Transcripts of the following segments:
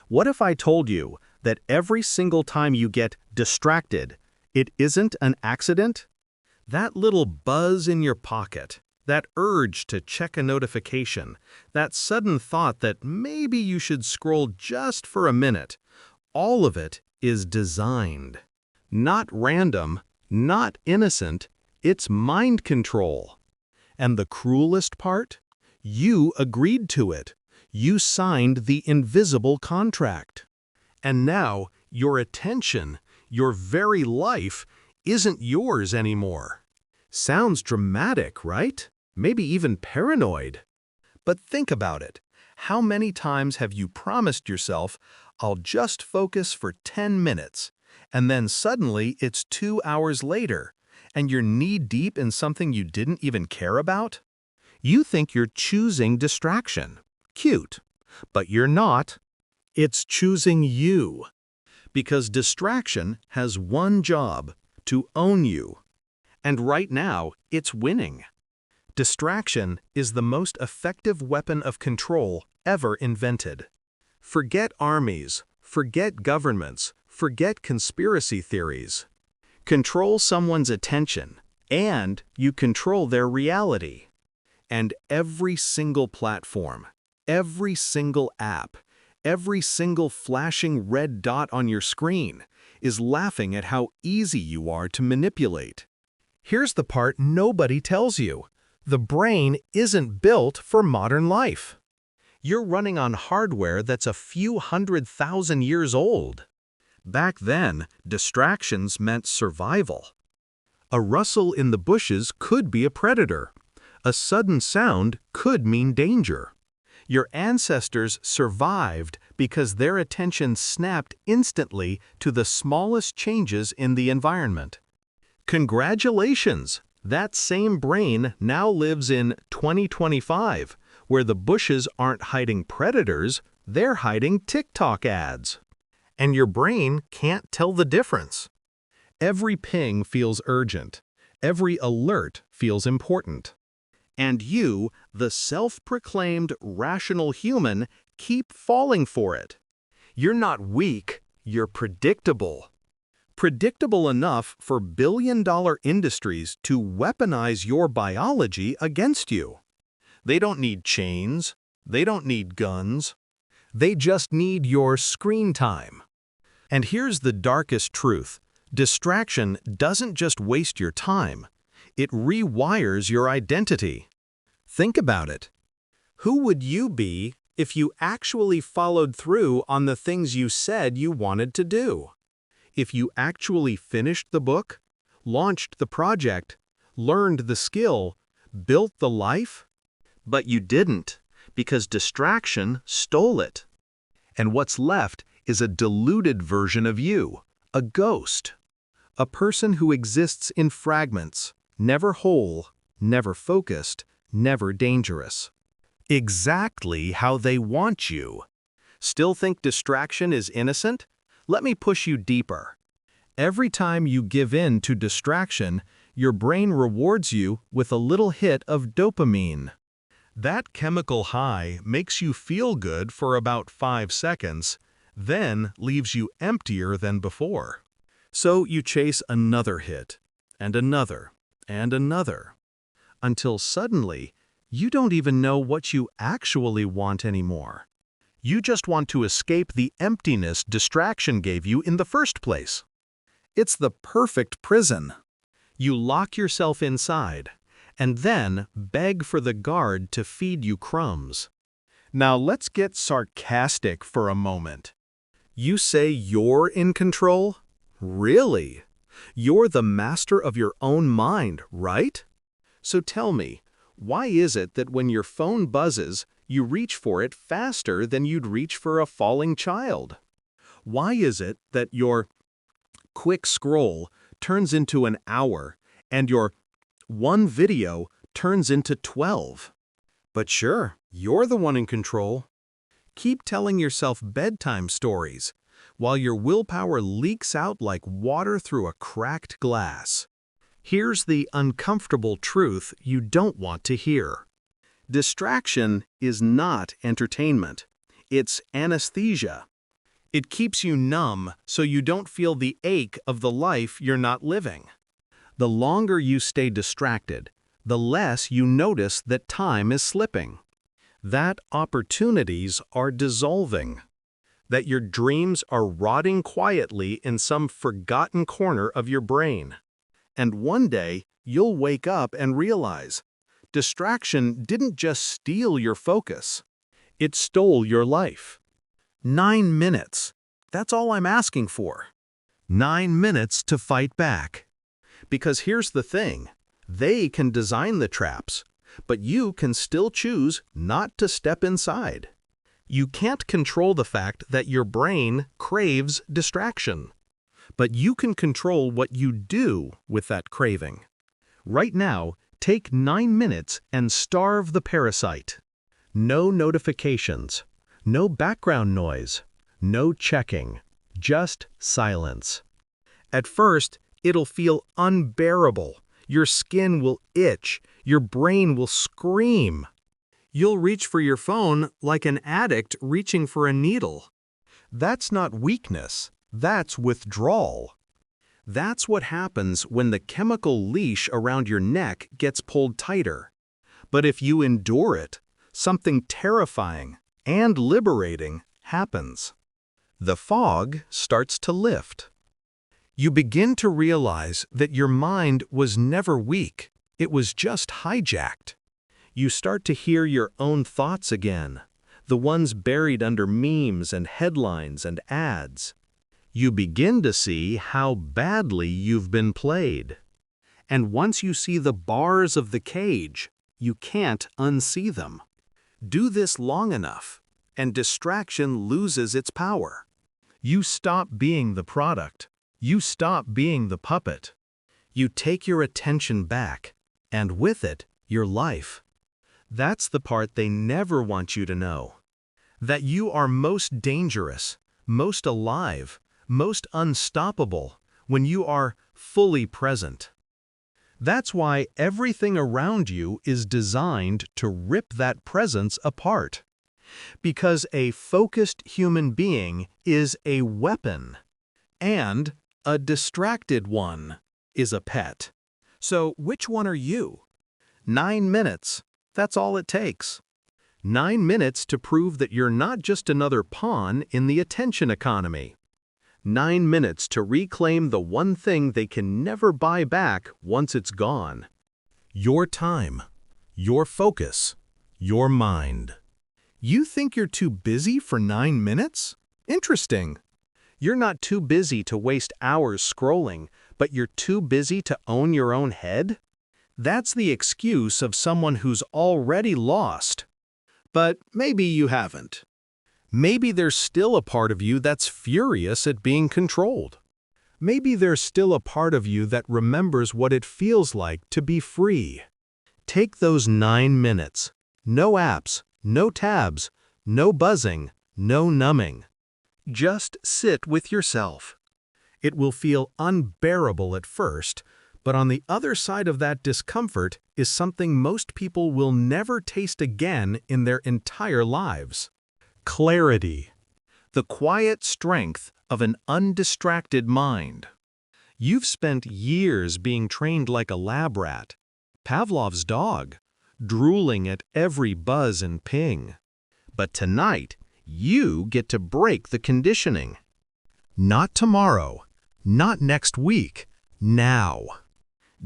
What if I told you that every single time you get distracted, it isn't an accident? That little buzz in your pocket, that urge to check a notification, that sudden thought that maybe you should scroll just for a minute, all of it is designed. Not random, not innocent, it's mind control. And the cruelest part? You agreed to it. You signed the invisible contract. And now, your attention, your very life, isn't yours anymore. Sounds dramatic, right? Maybe even paranoid. But think about it. How many times have you promised yourself, I'll just focus for 10 minutes, and then suddenly it's 2 hours later, and you're knee-deep in something you didn't even care about? You think you're choosing distraction. Cute. But you're not. It's choosing you. Because distraction has one job, to own you. And right now, it's winning. Distraction is the most effective weapon of control ever invented. Forget armies, forget governments, forget conspiracy theories. Control someone's attention, and you control their reality. And every single platform, every single app, every single flashing red dot on your screen is laughing at how easy you are to manipulate. Here's the part nobody tells you. The brain isn't built for modern life. You're running on hardware that's a few 100,000 years old. Back then, distractions meant survival. A rustle in the bushes could be a predator. A sudden sound could mean danger. Your ancestors survived because their attention snapped instantly to the smallest changes in the environment. Congratulations! That same brain now lives in 2025, where the bushes aren't hiding predators, they're hiding TikTok ads. And your brain can't tell the difference. Every ping feels urgent. Every alert feels important. And you, the self-proclaimed rational human, keep falling for it. You're not weak, you're predictable. Predictable enough for billion-dollar industries to weaponize your biology against you. They don't need chains. They don't need guns. They just need your screen time. And here's the darkest truth. Distraction doesn't just waste your time. It rewires your identity. Think about it. Who would you be if you actually followed through on the things you said you wanted to do? If you actually finished the book, launched the project, learned the skill, built the life? But you didn't, because distraction stole it. And what's left is a diluted version of you, a ghost. A person who exists in fragments, never whole, never focused, never dangerous. Exactly how they want you. Still think distraction is innocent? Let me push you deeper. Every time you give in to distraction, your brain rewards you with a little hit of dopamine. That chemical high makes you feel good for about 5 seconds, then leaves you emptier than before. So you chase another hit, and another, and another, until suddenly you don't even know what you actually want anymore. You just want to escape the emptiness distraction gave you in the first place. It's the perfect prison. You lock yourself inside, and then beg for the guard to feed you crumbs. Now let's get sarcastic for a moment. You say you're in control? Really? You're the master of your own mind, right? So tell me, why is it that when your phone buzzes, you reach for it faster than you'd reach for a falling child? Why is it that your quick scroll turns into an hour and your one video turns into 12? But sure, you're the one in control. Keep telling yourself bedtime stories while your willpower leaks out like water through a cracked glass. Here's the uncomfortable truth you don't want to hear. Distraction is not entertainment. It's anesthesia. It keeps you numb so you don't feel the ache of the life you're not living. The longer you stay distracted, the less you notice that time is slipping, that opportunities are dissolving, that your dreams are rotting quietly in some forgotten corner of your brain. And one day, you'll wake up and realize, distraction didn't just steal your focus, it stole your life. 9 minutes. That's all I'm asking for. 9 minutes to fight back. Because here's the thing, they can design the traps, but you can still choose not to step inside. You can't control the fact that your brain craves distraction, but you can control what you do with that craving. Right now, take 9 minutes and starve the parasite. No notifications, no background noise, no checking, just silence. At first, it'll feel unbearable. Your skin will itch, your brain will scream. You'll reach for your phone like an addict reaching for a needle. That's not weakness, that's withdrawal. That's what happens when the chemical leash around your neck gets pulled tighter. But if you endure it, something terrifying and liberating happens. The fog starts to lift. You begin to realize that your mind was never weak, it was just hijacked. You start to hear your own thoughts again, the ones buried under memes and headlines and ads. You begin to see how badly you've been played. And once you see the bars of the cage, you can't unsee them. Do this long enough, and distraction loses its power. You stop being the product. You stop being the puppet. You take your attention back, and with it, your life. That's the part they never want you to know. That you are most dangerous, most alive, most unstoppable when you are fully present. That's why everything around you is designed to rip that presence apart. Because a focused human being is a weapon, and a distracted one is a pet. So which one are you? 9 minutes. That's all it takes. 9 minutes to prove that you're not just another pawn in the attention economy. 9 minutes to reclaim the one thing they can never buy back once it's gone. Your time, your focus, your mind. You think you're too busy for 9 minutes? Interesting. You're not too busy to waste hours scrolling, but you're too busy to own your own head? That's the excuse of someone who's already lost. But maybe you haven't. Maybe there's still a part of you that's furious at being controlled. Maybe there's still a part of you that remembers what it feels like to be free. Take those 9 minutes. No apps, no tabs, no buzzing, no numbing. Just sit with yourself. It will feel unbearable at first, but on the other side of that discomfort is something most people will never taste again in their entire lives. Clarity. The quiet strength of an undistracted mind. You've spent years being trained like a lab rat, Pavlov's dog, drooling at every buzz and ping. But tonight, you get to break the conditioning. Not tomorrow, not next week, now.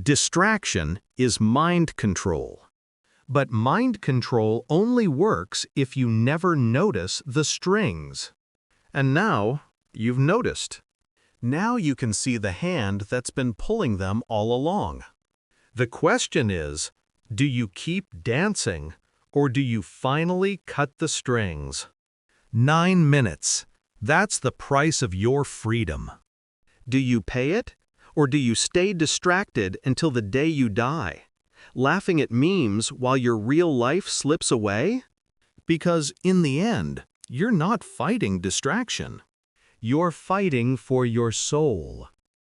Distraction is mind control. But mind control only works if you never notice the strings. And now, you've noticed. Now you can see the hand that's been pulling them all along. The question is, do you keep dancing, or do you finally cut the strings? 9 minutes. That's the price of your freedom. Do you pay it, or do you stay distracted until the day you die, laughing at memes while your real life slips away? Because in the end, you're not fighting distraction. You're fighting for your soul.